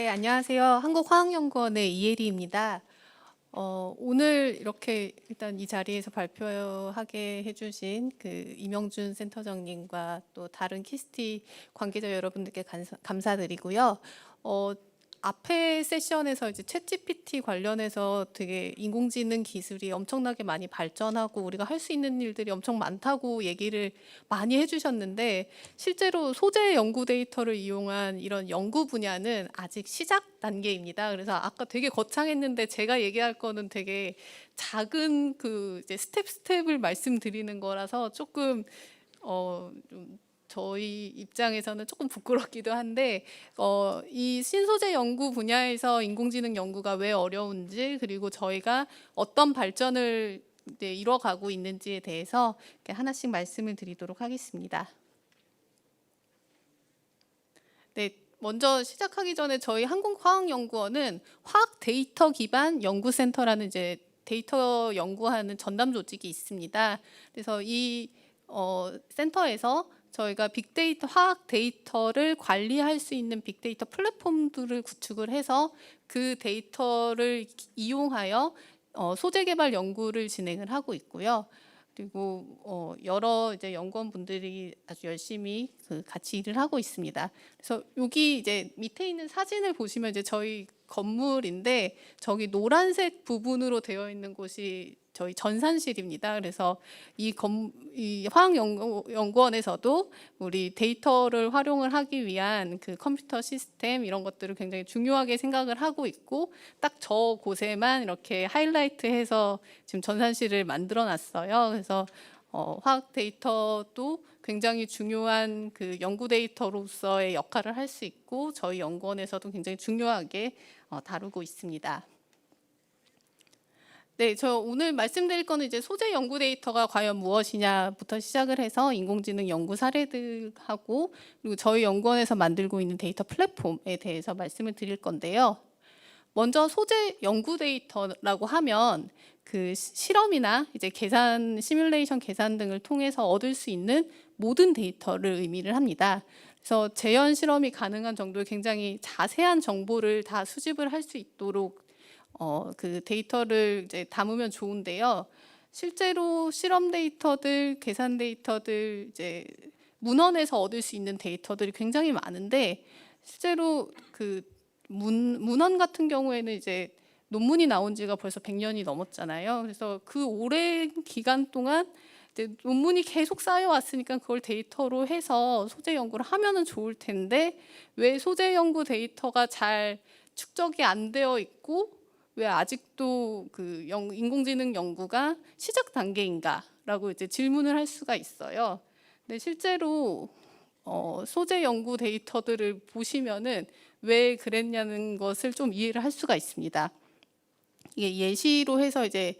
네, 안녕하세요. 한국화학연구원의 이혜리입니다. 오늘 이렇게 일단 이 자리에서 발표하게 해주신 그 이명준 센터장님과 또 다른 키스티 관계자 여러분들께 감사드리고요. 앞에 세션에서 이제 챗GPT 관련해서 되게 인공지능 기술이 엄청나게 많이 발전하고 우리가 할 수 있는 일들이 엄청 많다고 얘기를 많이 해주셨는데, 실제로 소재 연구 데이터를 이용한 이런 연구 분야는 아직 시작 단계입니다. 그래서 아까 되게 거창했는데 제가 얘기할 거는 되게 작은 그 이제 스텝을 말씀드리는 거라서 조금 좀 저희 입장에서는 조금 부끄럽기도 한데, 이 신소재 연구 분야에서 인공지능 연구가 왜 어려운지, 그리고 저희가 어떤 발전을 이제 이뤄가고 있는지에 대해서 이렇게 하나씩 말씀을 드리도록 하겠습니다. 네, 먼저 시작하기 전에 저희 한국화학연구원은 화학 데이터 기반 연구센터라는 이제 데이터 연구하는 전담 조직이 있습니다. 그래서 이 센터에서 저희가 빅데이터, 화학 데이터를 관리할 수 있는 빅데이터 플랫폼들을 구축을 해서 그 데이터를 이용하여 소재 개발 연구를 진행을 하고 있고요. 그리고 여러 이제 연구원분들이 아주 열심히 같이 일을 하고 있습니다. 그래서 여기 이제 밑에 있는 사진을 보시면 이제 저희 건물인데, 저기 노란색 부분으로 되어 있는 곳이 저희 전산실입니다. 그래서 이 화학연구원에서도 우리 데이터를 활용을 하기 위한 그 컴퓨터 시스템 이런 것들을 굉장히 중요하게 생각을 하고 있고, 딱 저 곳에만 이렇게 하이라이트해서 지금 전산실을 만들어 놨어요. 그래서 화학 데이터도 굉장히 중요한 그 연구 데이터로서의 역할을 할 수 있고, 저희 연구원에서도 굉장히 중요하게 다루고 있습니다. 네, 저 오늘 말씀드릴 거는 이제 소재 연구 데이터가 과연 무엇이냐부터 시작을 해서 인공지능 연구 사례들하고, 그리고 저희 연구원에서 만들고 있는 데이터 플랫폼에 대해서 말씀을 드릴 건데요. 먼저 소재 연구 데이터라고 하면 그 실험이나 이제 계산, 시뮬레이션 계산 등을 통해서 얻을 수 있는 모든 데이터를 의미를 합니다. 그래서 재현 실험이 가능한 정도의 굉장히 자세한 정보를 다 수집을 할 수 있도록 그 데이터를 이제 담으면 좋은데요. 실제로 실험 데이터들, 계산 데이터들, 이제 문헌에서 얻을 수 있는 데이터들이 굉장히 많은데, 실제로 그 문헌 같은 경우에는 이제 논문이 나온 지가 벌써 100년이 넘었잖아요. 그래서 그 오랜 기간 동안 이제 논문이 계속 쌓여왔으니까 그걸 데이터로 해서 소재 연구를 하면은 좋을 텐데, 왜 소재 연구 데이터가 잘 축적이 안 되어 있고 왜 아직도 그 인공지능 연구가 시작 단계인가라고 이제 질문을 할 수가 있어요. 근데 실제로 소재 연구 데이터들을 보시면은 왜 그랬냐는 것을 좀 이해를 할 수가 있습니다. 이게 예시로 해서 이제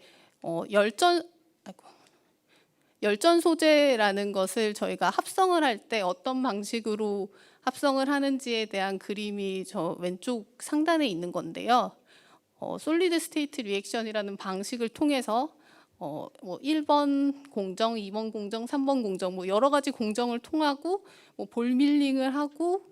열전 소재라는 것을 저희가 합성을 할 때 어떤 방식으로 합성을 하는지에 대한 그림이 저 왼쪽 상단에 있는 건데요. 솔리드 스테이트 리액션이라는 방식을 통해서 뭐 1번 공정, 2번 공정, 3번 공정, 뭐 여러 가지 공정을 통하고 뭐 볼 밀링을 하고,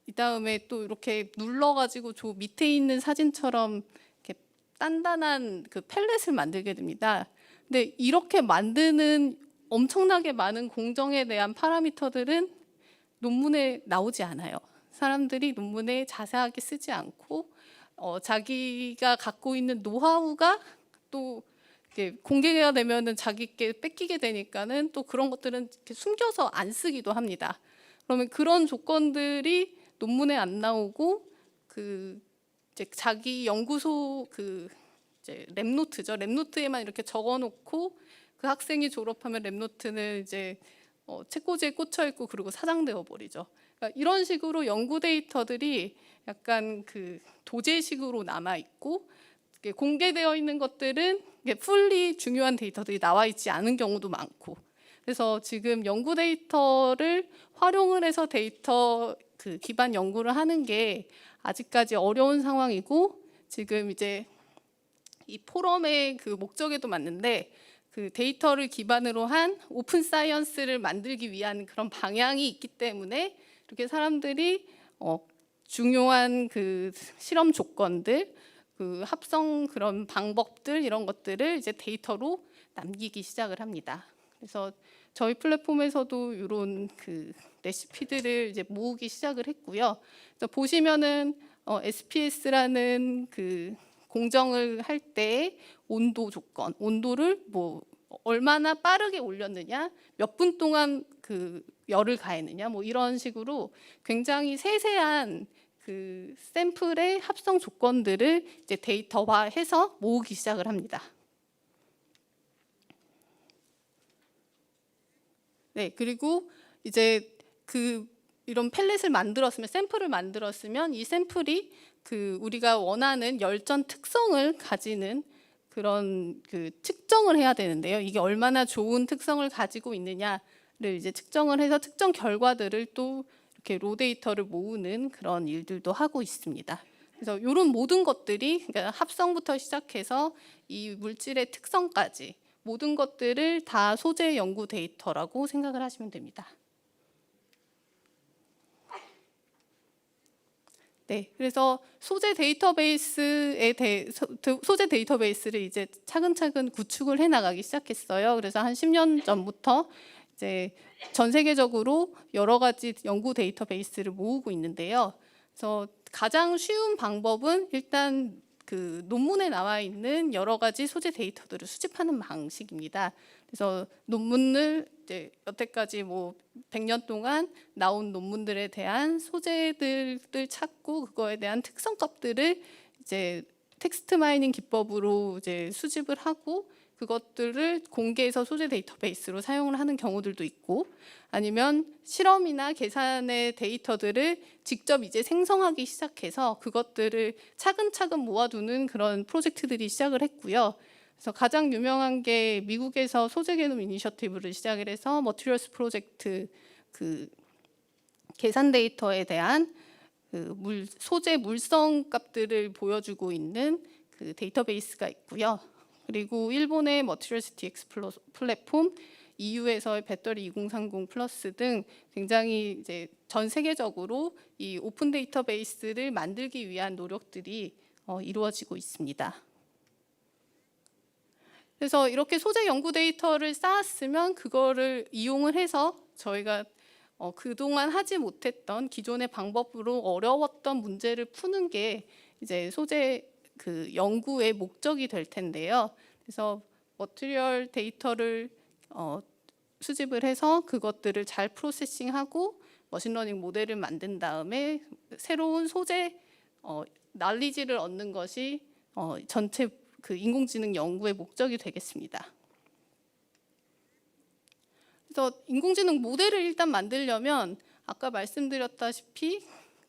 이 다음에 또 이렇게 눌러가지고 저 밑에 있는 사진처럼 이렇게 단단한 그 펠렛을 만들게 됩니다. 근데 이렇게 만드는 엄청나게 많은 공정에 대한 파라미터들은 논문에 나오지 않아요. 사람들이 논문에 자세하게 쓰지 않고 자기가 갖고 있는 노하우가 또 공개가 되면은 자기께 뺏기게 되니까는 또 그런 것들은 이렇게 숨겨서 안 쓰기도 합니다. 그러면 그런 조건들이 논문에 안 나오고 그 이제 자기 연구소 그 이제 랩노트죠. 랩노트에만 이렇게 적어놓고 그 학생이 졸업하면 랩노트는 이제 책꽂이에 꽂혀 있고 그리고 사장되어 버리죠. 그러니까 이런 식으로 연구 데이터들이 약간 그 도제식으로 남아 있고, 공개되어 있는 것들은 풀리 중요한 데이터들이 나와 있지 않은 경우도 많고, 그래서 지금 연구 데이터를 활용을 해서 데이터 그 기반 연구를 하는 게 아직까지 어려운 상황이고, 지금 이제 이 포럼의 그 목적에도 맞는데 그 데이터를 기반으로 한 오픈 사이언스를 만들기 위한 그런 방향이 있기 때문에 이렇게 사람들이 중요한 그 실험 조건들, 그 합성 그런 방법들 이런 것들을 이제 데이터로 남기기 시작을 합니다. 그래서 저희 플랫폼에서도 이런 그 레시피들을 이제 모으기 시작을 했고요. 그래서 보시면은 SPS라는 그 공정을 할 때 온도 조건, 온도를 뭐 얼마나 빠르게 올렸느냐, 몇 분 동안 그 열을 가했느냐, 뭐 이런 식으로 굉장히 세세한 그 샘플의 합성 조건들을 이제 데이터화해서 모으기 시작을 합니다. 네, 그리고 이제 그 이런 펠렛을 만들었으면, 샘플을 만들었으면 이 샘플이 그 우리가 원하는 열전 특성을 가지는 그런 그 측정을 해야 되는데요. 이게 얼마나 좋은 특성을 가지고 있느냐를 이제 측정을 해서 특정 결과들을 또 이렇게 로 데이터를 모으는 그런 일들도 하고 있습니다. 그래서 이런 모든 것들이, 그러니까 합성부터 시작해서 이 물질의 특성까지 모든 것들을 다 소재 연구 데이터라고 생각을 하시면 됩니다. 네, 그래서 소재 데이터베이스를 이제 차근차근 구축을 해 나가기 시작했어요. 그래서 한 10년 전부터 이제 전 세계적으로 여러 가지 연구 데이터베이스를 모으고 있는데요. 그래서 가장 쉬운 방법은 일단 그 논문에 나와 있는 여러 가지 소재 데이터들을 수집하는 방식입니다. 그래서 논문을 이제 여태까지 뭐 100년 동안 나온 논문들에 대한 소재들을 찾고 그거에 대한 특성값들을 이제 텍스트 마이닝 기법으로 이제 수집을 하고 그것들을 공개해서 소재 데이터베이스로 사용을 하는 경우들도 있고, 아니면 실험이나 계산의 데이터들을 직접 이제 생성하기 시작해서 그것들을 차근차근 모아두는 그런 프로젝트들이 시작을 했고요. 그래서 가장 유명한 게 미국에서 소재 게놈 이니셔티브를 시작을 해서 머티리얼스 프로젝트, 그 계산 데이터에 대한 그 소재 물성 값들을 보여주고 있는 그 데이터베이스가 있고요. 그리고 일본의 머티리얼스 DX 플랫폼, EU에서의 배터리 2030 플러스 등 굉장히 이제 전 세계적으로 이 오픈 데이터베이스를 만들기 위한 노력들이 이루어지고 있습니다. 그래서 이렇게 소재 연구 데이터를 쌓았으면 그거를 이용을 해서 저희가 그동안 하지 못했던 기존의 방법으로 어려웠던 문제를 푸는 게 이제 소재 그 연구의 목적이 될 텐데요. 그래서 머티리얼 데이터를 수집을 해서 그것들을 잘 프로세싱하고 머신러닝 모델을 만든 다음에 새로운 소재 날리지를 얻는 것이 전체 그 인공지능 연구의 목적이 되겠습니다. 그래서 인공지능 모델을 일단 만들려면 아까 말씀드렸다시피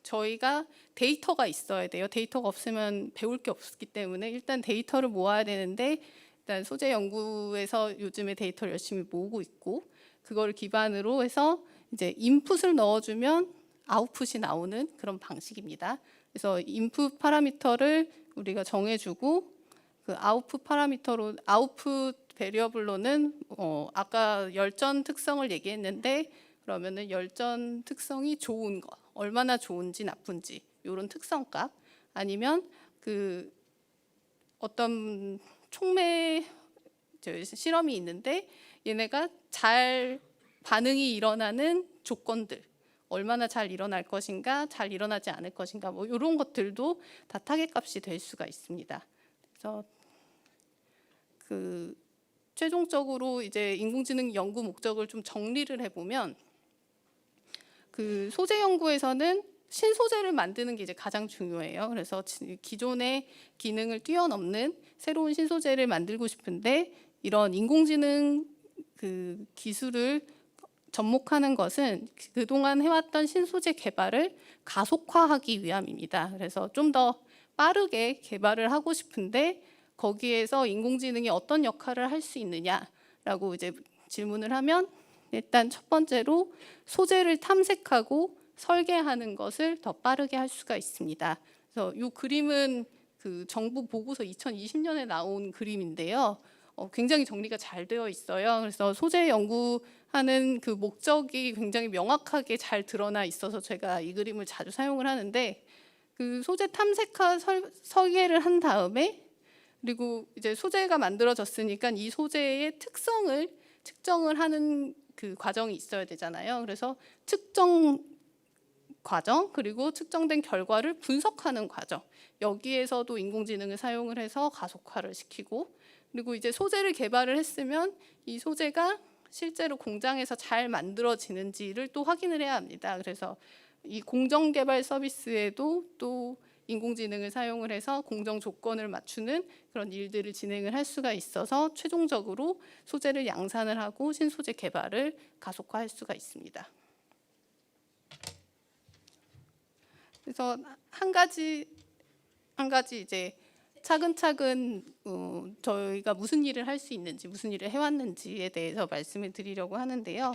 저희가 데이터가 있어야 돼요. 데이터가 없으면 배울 게 없기 때문에 일단 데이터를 모아야 되는데, 일단 소재 연구에서 요즘에 데이터를 열심히 모으고 있고, 그걸 기반으로 해서 이제 인풋을 넣어주면 아웃풋이 나오는 그런 방식입니다. 그래서 인풋 파라미터를 우리가 정해주고 그 아웃풋 파라미터로, 아웃풋 베리어블로는 아까 열전 특성을 얘기했는데, 그러면은 열전 특성이 좋은 거, 얼마나 좋은지 나쁜지 이런 특성값, 아니면 그 어떤 촉매 실험이 있는데 얘네가 잘 반응이 일어나는 조건들, 얼마나 잘 일어날 것인가, 잘 일어나지 않을 것인가, 뭐 이런 것들도 다 타겟값이 될 수가 있습니다. 그래서 그 최종적으로 이제 인공지능 연구 목적을 좀 정리를 해보면, 그 소재 연구에서는 신소재를 만드는 게 이제 가장 중요해요. 그래서 기존의 기능을 뛰어넘는 새로운 신소재를 만들고 싶은데, 이런 인공지능 그 기술을 접목하는 것은 그동안 해왔던 신소재 개발을 가속화하기 위함입니다. 그래서 좀 더 빠르게 개발을 하고 싶은데 거기에서 인공지능이 어떤 역할을 할 수 있느냐라고 이제 질문을 하면, 일단 첫 번째로 소재를 탐색하고 설계하는 것을 더 빠르게 할 수가 있습니다. 그래서 이 그림은 그 정부 보고서 2020년에 나온 그림인데요. 굉장히 정리가 잘 되어 있어요. 그래서 소재 연구하는 그 목적이 굉장히 명확하게 잘 드러나 있어서 제가 이 그림을 자주 사용을 하는데, 그 소재 탐색화 설계를 한 다음에, 그리고 이제 소재가 만들어졌으니까 이 소재의 특성을 측정을 하는 그 과정이 있어야 되잖아요. 그래서 측정 과정, 그리고 측정된 결과를 분석하는 과정, 여기에서도 인공지능을 사용을 해서 가속화를 시키고, 그리고 이제 소재를 개발을 했으면 이 소재가 실제로 공장에서 잘 만들어지는지를 또 확인을 해야 합니다. 그래서 이 공정 개발 서비스에도 또 인공지능을 사용을 해서 공정 조건을 맞추는 그런 일들을 진행을 할 수가 있어서 최종적으로 소재를 양산을 하고 신소재 개발을 가속화할 수가 있습니다. 그래서 한 가지 이제 차근차근 저희가 무슨 일을 할 수 있는지, 무슨 일을 해왔는지에 대해서 말씀을 드리려고 하는데요.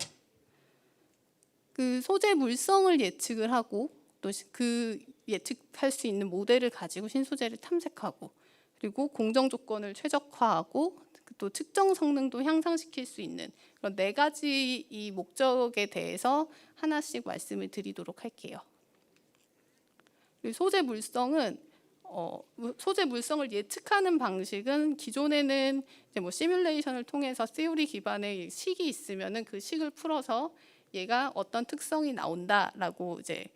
그 소재 물성을 예측을 하고 또 그 예측할 수 있는 모델을 가지고 신소재를 탐색하고, 그리고 공정 조건을 최적화하고 또 측정 성능도 향상시킬 수 있는 그런 4가지 이 목적에 대해서 하나씩 말씀을 드리도록 할게요. 소재 물성을 예측하는 방식은 기존에는 이제 뭐 시뮬레이션을 통해서 시오리 기반의 식이 있으면은 그 식을 풀어서 얘가 어떤 특성이 나온다라고 이제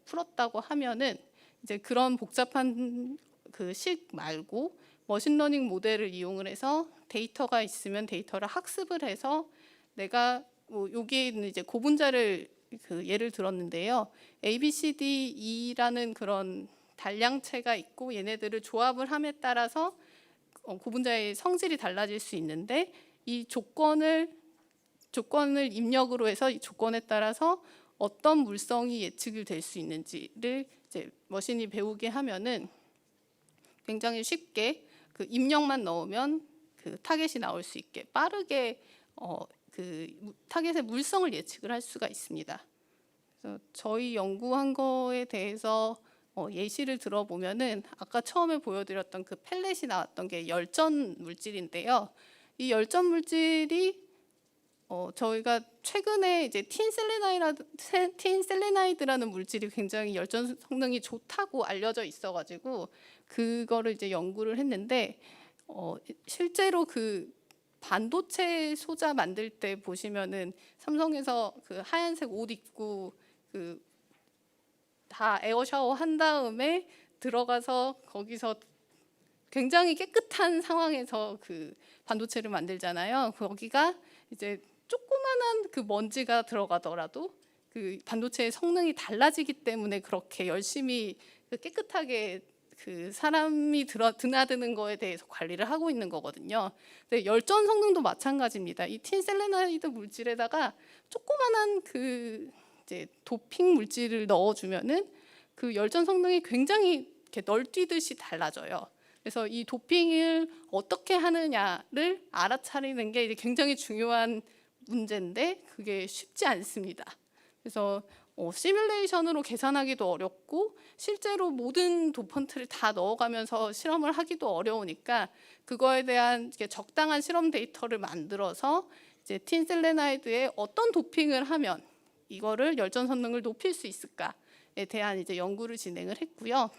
풀었다고 하면은, 이제 그런 복잡한 그 식 말고 머신러닝 모델을 이용을 해서 데이터가 있으면 데이터를 학습을 해서 내가 뭐 여기에 있는 이제 고분자를 그 예를 들었는데요. A, B, C, D, E라는 그런 단량체가 있고 얘네들을 조합을 함에 따라서 고분자의 성질이 달라질 수 있는데, 이 조건을 입력으로 해서 이 조건에 따라서 어떤 물성이 예측이 될 수 있는지를 이제 머신이 배우게 하면은 굉장히 쉽게 그 입력만 넣으면 그 타겟이 나올 수 있게 빠르게 그 타겟의 물성을 예측을 할 수가 있습니다. 그래서 저희 연구한 거에 대해서 예시를 들어보면은 아까 처음에 보여드렸던 그 펠렛이 나왔던 게 열전 물질인데요. 이 열전 물질이 저희가 최근에 이제 틴셀레나이드라는 물질이 굉장히 열전 성능이 좋다고 알려져 있어가지고 그거를 이제 연구를 했는데, 실제로 그 반도체 소자 만들 때 보시면은 삼성에서 그 하얀색 옷 입고 그 다 에어 샤워 한 다음에 들어가서 거기서 굉장히 깨끗한 상황에서 그 반도체를 만들잖아요. 거기가 이제 조그만한 그 먼지가 들어가더라도 그 반도체의 성능이 달라지기 때문에 그렇게 열심히 깨끗하게 그 사람이 드나드는 거에 대해서 관리를 하고 있는 거거든요. 근데 열전 성능도 마찬가지입니다. 이 틴셀레나이드 물질에다가 조그만한 그 이제 도핑 물질을 넣어주면은 그 열전 성능이 굉장히 이렇게 널뛰듯이 달라져요. 그래서 이 도핑을 어떻게 하느냐를 알아차리는 게 이제 굉장히 중요한 문제인데 그게 쉽지 않습니다. 그래서 시뮬레이션으로 계산하기도 어렵고 실제로 모든 도펀트를 다 넣어가면서 실험을 하기도 어려우니까 그거에 대한 적당한 실험 데이터를 만들어서 이제 틴셀레나이드에 어떤 도핑을 하면 이거를 열전 성능을 높일 수 있을까에 대한 이제 연구를 진행을 했고요.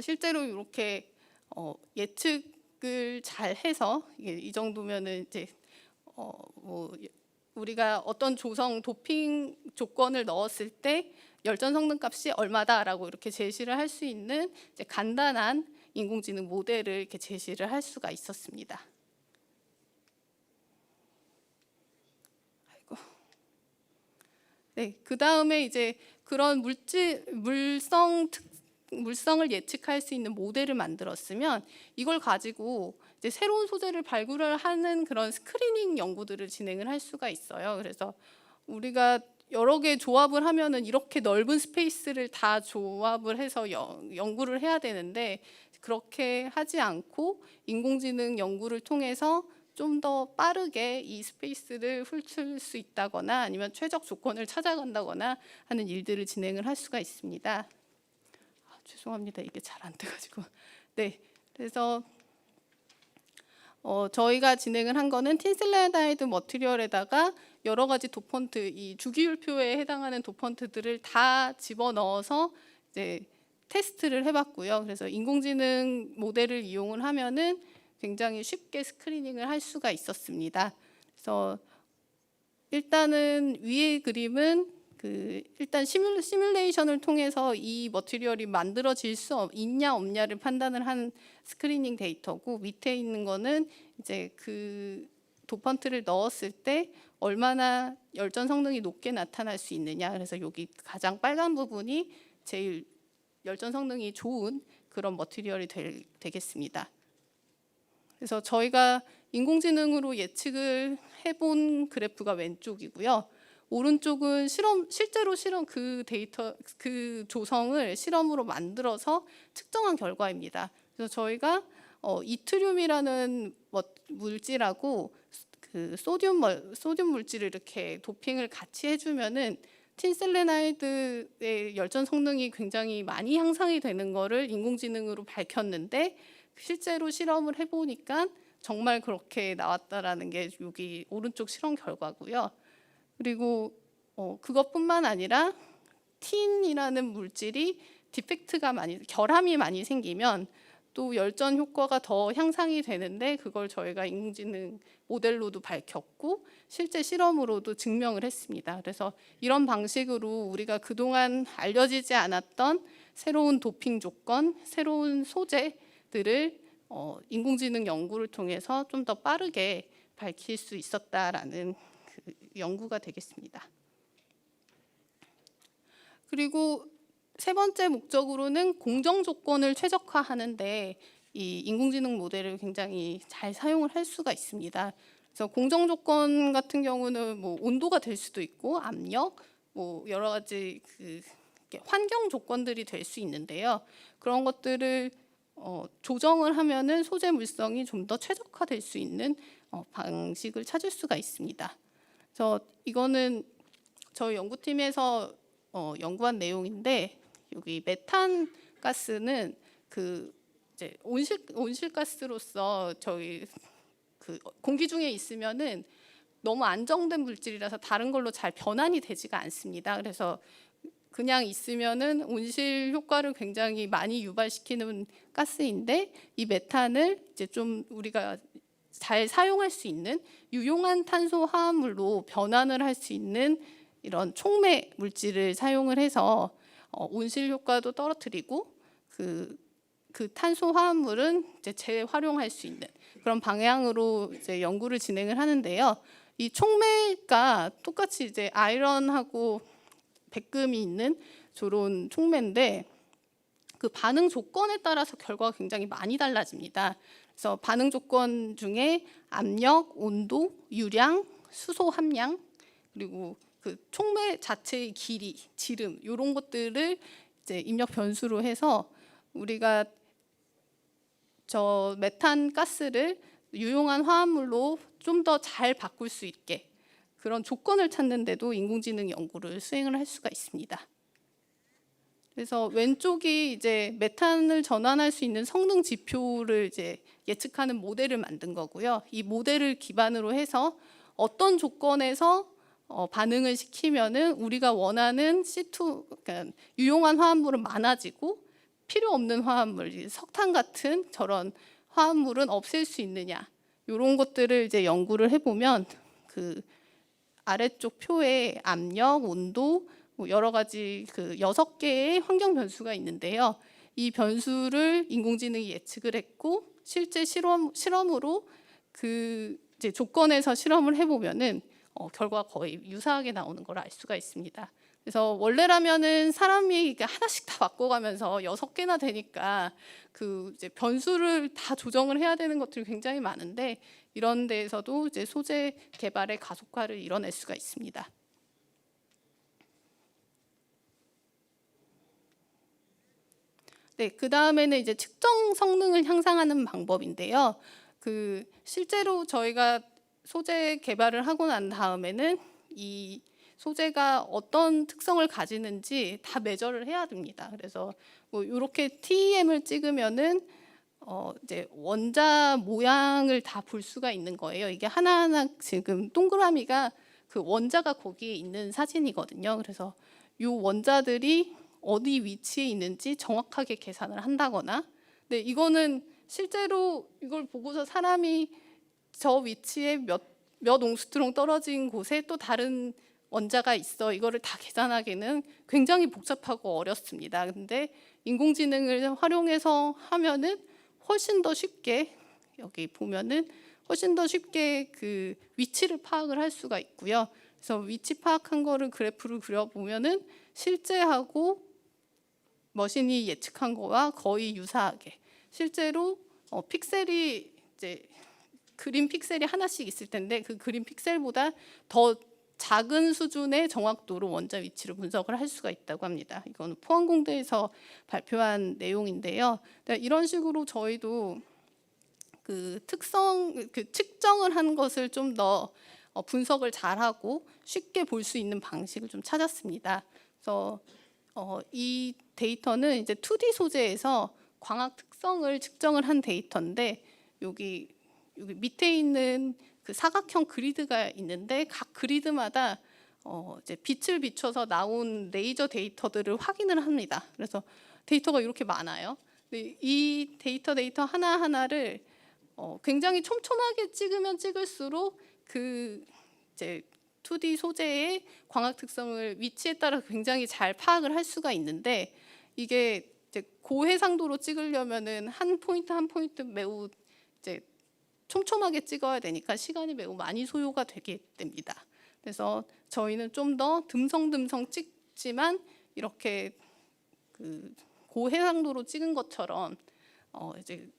실제로 이렇게 예측을 잘 해서 이 정도면은 이제 뭐 우리가 어떤 조성 도핑 조건을 넣었을 때 열전 성능 값이 얼마다라고 이렇게 제시를 할 수 있는 이제 간단한 인공지능 모델을 이렇게 제시를 할 수가 있었습니다. 네, 그 다음에 이제 그런 물성을 예측할 수 있는 모델을 만들었으면 이걸 가지고 이제 새로운 소재를 발굴을 하는 그런 스크리닝 연구들을 진행을 할 수가 있어요. 그래서 우리가 여러 개 조합을 하면은 이렇게 넓은 스페이스를 다 조합을 해서 연구를 해야 되는데 그렇게 하지 않고 인공지능 연구를 통해서 좀 더 빠르게 이 스페이스를 훑을 수 있다거나 아니면 최적 조건을 찾아간다거나 하는 일들을 진행을 할 수가 있습니다. 죄송합니다. 이게 잘 안 돼가지고. 네, 그래서 저희가 진행을 한 거는 틴셀레나이드 머티리얼에다가 여러 가지 도펀트, 이 주기율표에 해당하는 도펀트들을 다 집어넣어서 이제 테스트를 해봤고요. 그래서 인공지능 모델을 이용을 하면은 굉장히 쉽게 스크리닝을 할 수가 있었습니다. 그래서 일단은 위의 그림은 일단 시뮬레이션을 통해서 이 머티리얼이 만들어질 수 있냐 없냐를 판단을 한 스크리닝 데이터고, 밑에 있는 거는 이제 그 도펀트를 넣었을 때 얼마나 열전 성능이 높게 나타날 수 있느냐. 그래서 여기 가장 빨간 부분이 제일 열전 성능이 좋은 그런 머티리얼이 되겠습니다. 그래서 저희가 인공지능으로 예측을 해본 그래프가 왼쪽이고요. 오른쪽은 실제로 그 데이터, 그 조성을 실험으로 만들어서 측정한 결과입니다. 그래서 저희가 이트륨이라는 물질하고 그 소듐 물질을 이렇게 도핑을 같이 해주면은 틴셀레나이드의 열전 성능이 굉장히 많이 향상이 되는 거를 인공지능으로 밝혔는데, 실제로 실험을 해보니까 정말 그렇게 나왔다라는 게 여기 오른쪽 실험 결과고요. 그리고 그것뿐만 아니라 틴이라는 물질이 결함이 많이 생기면 또 열전 효과가 더 향상이 되는데, 그걸 저희가 인공지능 모델로도 밝혔고 실제 실험으로도 증명을 했습니다. 그래서 이런 방식으로 우리가 그동안 알려지지 않았던 새로운 도핑 조건, 새로운 소재들을 인공지능 연구를 통해서 좀 더 빠르게 밝힐 수 있었다라는 그 연구가 되겠습니다. 그리고 세 번째 목적으로는 공정 조건을 최적화하는데 이 인공지능 모델을 굉장히 잘 사용을 할 수가 있습니다. 그래서 공정 조건 같은 경우는 뭐 온도가 될 수도 있고 압력, 뭐 여러 가지 환경 조건들이 될 수 있는데요. 그런 것들을 조정을 하면은 소재 물성이 좀 더 최적화될 수 있는 방식을 찾을 수가 있습니다. 그래서 이거는 저희 연구팀에서 연구한 내용인데, 여기 메탄 가스는 이제 온실가스로서 저희 공기 중에 있으면은 너무 안정된 물질이라서 다른 걸로 잘 변환이 되지가 않습니다. 그래서 그냥 있으면은 온실 효과를 굉장히 많이 유발시키는 가스인데, 이 메탄을 이제 좀 우리가 잘 사용할 수 있는 유용한 탄소 화합물로 변환을 할 수 있는 이런 촉매 물질을 사용을 해서 온실 효과도 떨어뜨리고 그 탄소 화합물은 이제 재활용할 수 있는 그런 방향으로 이제 연구를 진행을 하는데요. 이 촉매가 똑같이 이제 아이런하고 백금이 있는 저런 촉매인데, 그 반응 조건에 따라서 결과가 굉장히 많이 달라집니다. 그래서 반응 조건 중에 압력, 온도, 유량, 수소 함량, 그리고 그 촉매 자체의 길이, 지름 이런 것들을 이제 입력 변수로 해서 우리가 저 메탄 가스를 유용한 화합물로 좀 더 잘 바꿀 수 있게 그런 조건을 찾는데도 인공지능 연구를 수행을 할 수가 있습니다. 그래서 왼쪽이 이제 메탄을 전환할 수 있는 성능 지표를 이제 예측하는 모델을 만든 거고요. 이 모델을 기반으로 해서 어떤 조건에서 반응을 시키면은 우리가 원하는 C2, 그러니까 유용한 화합물은 많아지고 필요 없는 화합물, 석탄 같은 저런 화합물은 없앨 수 있느냐, 이런 것들을 이제 연구를 해보면 그 아래쪽 표에 압력, 온도, 뭐 여러 가지 6개의 환경 변수가 있는데요. 이 변수를 인공지능이 예측을 했고 실제 실험으로 그 이제 조건에서 실험을 해보면은 결과가 거의 유사하게 나오는 걸 알 수가 있습니다. 그래서 원래라면은 사람이 하나씩 다 바꿔가면서 6개나 되니까 그 이제 변수를 다 조정을 해야 되는 것들이 굉장히 많은데, 이런 데에서도 이제 소재 개발의 가속화를 이뤄낼 수가 있습니다. 네, 그 다음에는 이제 측정 성능을 향상하는 방법인데요. 실제로 저희가 소재 개발을 하고 난 다음에는 이 소재가 어떤 특성을 가지는지 다 매저를 해야 됩니다. 그래서 뭐 이렇게 TEM을 찍으면은 이제 원자 모양을 다 볼 수가 있는 거예요. 이게 하나하나 지금 동그라미가 그 원자가 거기에 있는 사진이거든요. 그래서 이 원자들이 어디 위치에 있는지 정확하게 계산을 한다거나, 근데 이거는 실제로 이걸 보고서 사람이 저 위치에 몇 옹스트롱 떨어진 곳에 또 다른 원자가 있어, 이거를 다 계산하기는 굉장히 복잡하고 어렵습니다. 근데 인공지능을 활용해서 하면은 훨씬 더 쉽게, 여기 보면은 훨씬 더 쉽게 그 위치를 파악을 할 수가 있고요. 그래서 위치 파악한 거를 그래프를 그려보면은 실제하고 머신이 예측한 거와 거의 유사하게, 실제로 픽셀이 이제 그림 픽셀이 하나씩 있을 텐데 그 그림 픽셀보다 더 작은 수준의 정확도로 원자 위치를 분석을 할 수가 있다고 합니다. 이거는 포항공대에서 발표한 내용인데요. 이런 식으로 저희도 그 측정을 한 것을 좀 더 분석을 잘하고 쉽게 볼 수 있는 방식을 좀 찾았습니다. 그래서 이 데이터는 이제 2D 소재에서 광학 특성을 측정을 한 데이터인데, 여기 밑에 있는 그 사각형 그리드가 있는데 각 그리드마다 이제 빛을 비춰서 나온 레이저 데이터들을 확인을 합니다. 그래서 데이터가 이렇게 많아요. 근데 이 데이터 하나하나를 굉장히 촘촘하게 찍으면 찍을수록 그 이제 2D 소재의 광학 특성을 위치에 따라 굉장히 잘 파악을 할 수가 있는데, 이게 이제 고해상도로 찍으려면은 한 포인트 한 포인트 매우 이제 촘촘하게 찍어야 되니까 시간이 매우 많이 소요가 되게 됩니다. 그래서 저희는 좀 더 듬성듬성 찍지만 이렇게 그 고해상도로 찍은 것처럼 이제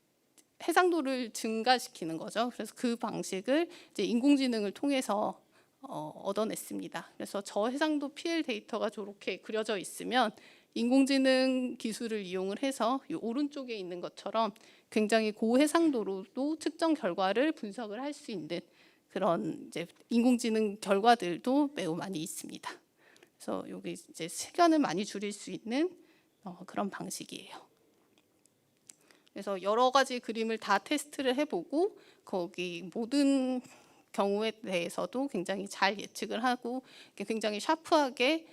해상도를 증가시키는 거죠. 그래서 그 방식을 이제 인공지능을 통해서 얻어냈습니다. 그래서 저해상도 PL 데이터가 저렇게 그려져 있으면 인공지능 기술을 이용을 해서 이 오른쪽에 있는 것처럼 굉장히 고해상도로도 측정 결과를 분석을 할 수 있는 그런 이제 인공지능 결과들도 매우 많이 있습니다. 그래서 여기 이제 시간을 많이 줄일 수 있는 그런 방식이에요. 그래서 여러 가지 그림을 다 테스트를 해보고 거기 모든 경우에 대해서도 굉장히 잘 예측을 하고 굉장히 샤프하게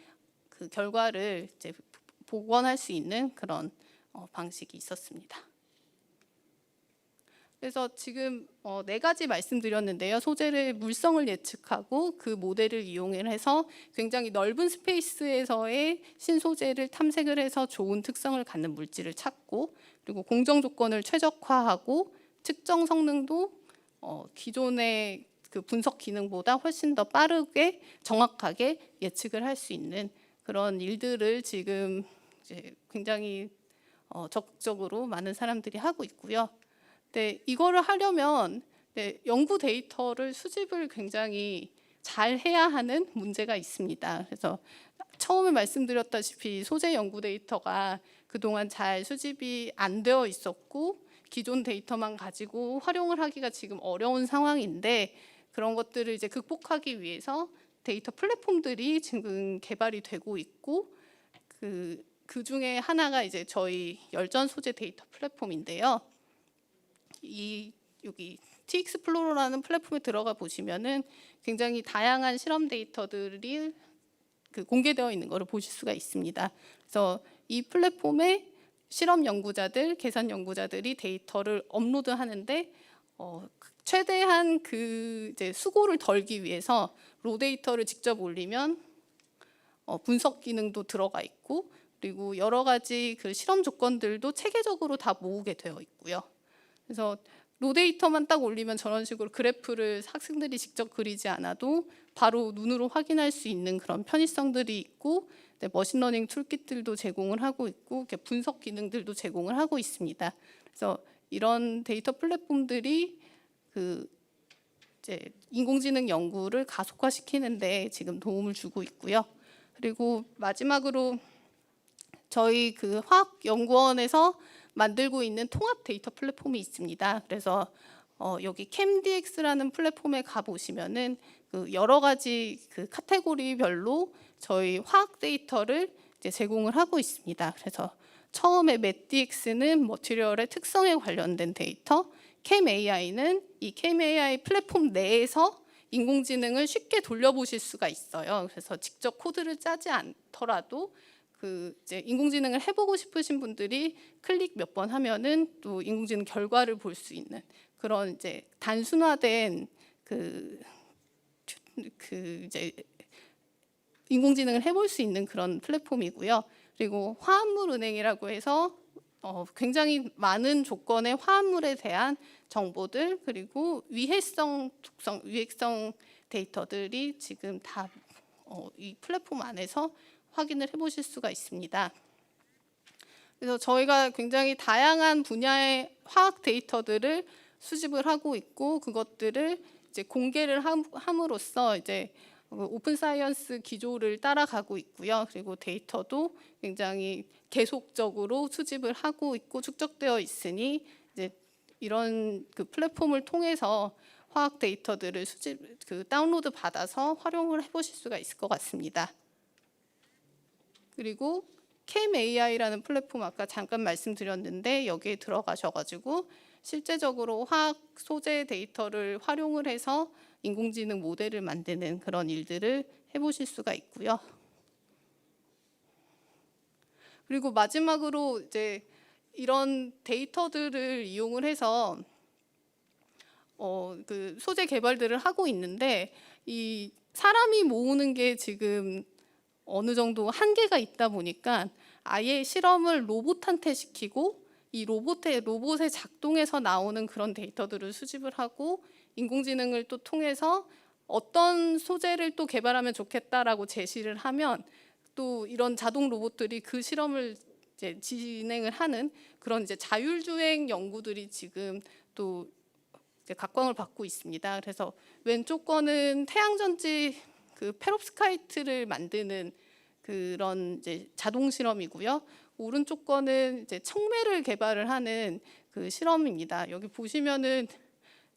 그 결과를 이제 복원할 수 있는 그런 방식이 있었습니다. 그래서 지금 4가지 말씀드렸는데요. 소재의 물성을 예측하고 그 모델을 이용해서 굉장히 넓은 스페이스에서의 신소재를 탐색을 해서 좋은 특성을 갖는 물질을 찾고, 그리고 공정 조건을 최적화하고 측정 성능도 기존의 그 분석 기능보다 훨씬 더 빠르게 정확하게 예측을 할 수 있는 그런 일들을 지금 이제 굉장히 적극적으로 많은 사람들이 하고 있고요. 네, 이거를 하려면 연구 데이터를 수집을 굉장히 잘 해야 하는 문제가 있습니다. 그래서 처음에 말씀드렸다시피 소재 연구 데이터가 그동안 잘 수집이 안 되어 있었고 기존 데이터만 가지고 활용을 하기가 지금 어려운 상황인데, 그런 것들을 이제 극복하기 위해서 데이터 플랫폼들이 지금 개발이 되고 있고, 그 중에 하나가 이제 저희 열전 소재 데이터 플랫폼인데요. 여기 TX플로러라는 플랫폼에 들어가 보시면은 굉장히 다양한 실험 데이터들이 공개되어 있는 것을 보실 수가 있습니다. 그래서 이 플랫폼에 실험 연구자들, 계산 연구자들이 데이터를 업로드하는데 최대한 그 이제 수고를 덜기 위해서 로 데이터를 직접 올리면 분석 기능도 들어가 있고, 그리고 여러 가지 그 실험 조건들도 체계적으로 다 모으게 되어 있고요. 그래서 로 데이터만 딱 올리면 저런 식으로 그래프를 학생들이 직접 그리지 않아도 바로 눈으로 확인할 수 있는 그런 편의성들이 있고, 머신러닝 툴kit들도 제공을 하고 있고, 분석 기능들도 제공을 하고 있습니다. 그래서 이런 데이터 플랫폼들이 그 이제 인공지능 연구를 가속화시키는데 지금 도움을 주고 있고요. 그리고 마지막으로 저희 그 화학연구원에서 만들고 있는 통합 데이터 플랫폼이 있습니다. 그래서 여기 ChemDX라는 플랫폼에 가 보시면은 그 여러 가지 그 카테고리별로 저희 화학 데이터를 이제 제공을 하고 있습니다. 그래서 처음에 MatDX는 머티리얼의 특성에 관련된 데이터, ChemAI는 이 ChemAI 플랫폼 내에서 인공지능을 쉽게 돌려보실 수가 있어요. 그래서 직접 코드를 짜지 않더라도 이제 인공지능을 해보고 싶으신 분들이 클릭 몇 번 하면은 또 인공지능 결과를 볼 수 있는 그런 이제 단순화된 이제 인공지능을 해볼 수 있는 그런 플랫폼이고요. 그리고 화합물은행이라고 해서 굉장히 많은 조건의 화합물에 대한 정보들 그리고 위해성 특성, 유해성 데이터들이 지금 다 이 플랫폼 안에서 확인을 해보실 수가 있습니다. 그래서 저희가 굉장히 다양한 분야의 화학 데이터들을 수집을 하고 있고 그것들을 이제 공개를 함으로써 이제 오픈 사이언스 기조를 따라가고 있고요. 그리고 데이터도 굉장히 계속적으로 수집을 하고 있고 축적되어 있으니 이제 이런 플랫폼을 통해서 화학 데이터들을 다운로드 받아서 활용을 해보실 수가 있을 것 같습니다. 그리고 ChemAI라는 플랫폼 아까 잠깐 말씀드렸는데 여기에 들어가셔가지고 실제적으로 화학 소재 데이터를 활용을 해서 인공지능 모델을 만드는 그런 일들을 해보실 수가 있고요. 그리고 마지막으로 이제 이런 데이터들을 이용을 해서 소재 개발들을 하고 있는데 이 사람이 모으는 게 지금 어느 정도 한계가 있다 보니까 아예 실험을 로봇한테 시키고 이 로봇의 작동에서 나오는 그런 데이터들을 수집을 하고 인공지능을 또 통해서 어떤 소재를 또 개발하면 좋겠다라고 제시를 하면 또 이런 자동 로봇들이 그 실험을 이제 진행을 하는 그런 이제 자율주행 연구들이 지금 또 이제 각광을 받고 있습니다. 그래서 왼쪽 거는 태양전지 페롭스카이트를 만드는 그런 이제 자동 실험이고요. 오른쪽 거는 이제 청매를 개발을 하는 그 실험입니다. 여기 보시면은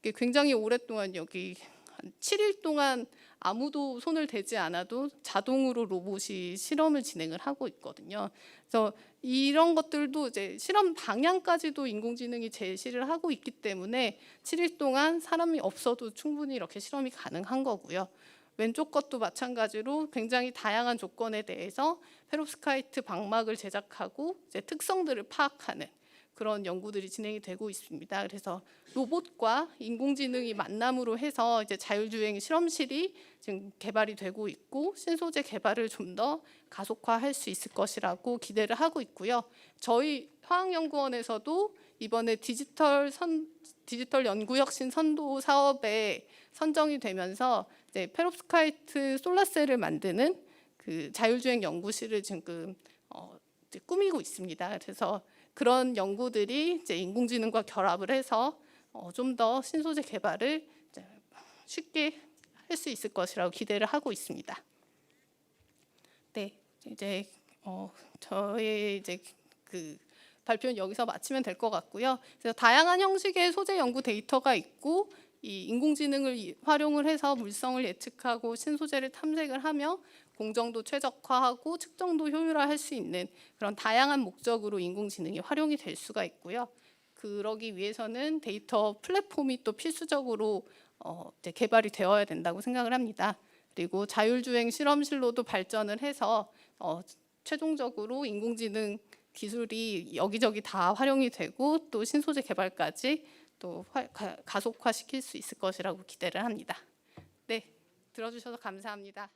굉장히 오랫동안 여기 한 7일 동안 아무도 손을 대지 않아도 자동으로 로봇이 실험을 진행을 하고 있거든요. 그래서 이런 것들도 이제 실험 방향까지도 인공지능이 제시를 하고 있기 때문에 7일 동안 사람이 없어도 충분히 이렇게 실험이 가능한 거고요. 왼쪽 것도 마찬가지로 굉장히 다양한 조건에 대해서 페롭스카이트 방막을 제작하고 이제 특성들을 파악하는 그런 연구들이 진행이 되고 있습니다. 그래서 로봇과 인공지능이 만남으로 해서 이제 자율주행 실험실이 지금 개발이 되고 있고 신소재 개발을 좀 더 가속화할 수 있을 것이라고 기대를 하고 있고요. 저희 화학연구원에서도 이번에 디지털 연구혁신 선도 사업에 선정이 되면서 이제 페롭스카이트 솔라셀을 만드는 그 자율주행 연구실을 지금 이제 꾸미고 있습니다. 그래서 그런 연구들이 이제 인공지능과 결합을 해서 좀 더 신소재 개발을 이제 쉽게 할 수 있을 것이라고 기대를 하고 있습니다. 네, 이제 저의 이제 발표는 여기서 마치면 될 것 같고요. 그래서 다양한 형식의 소재 연구 데이터가 있고 이 인공지능을 활용을 해서 물성을 예측하고 신소재를 탐색을 하며 공정도 최적화하고 측정도 효율화할 수 있는 그런 다양한 목적으로 인공지능이 활용이 될 수가 있고요. 그러기 위해서는 데이터 플랫폼이 또 필수적으로 이제 개발이 되어야 된다고 생각을 합니다. 그리고 자율주행 실험실로도 발전을 해서 최종적으로 인공지능 기술이 여기저기 다 활용이 되고 또 신소재 개발까지 또 가속화시킬 수 있을 것이라고 기대를 합니다. 네, 들어주셔서 감사합니다.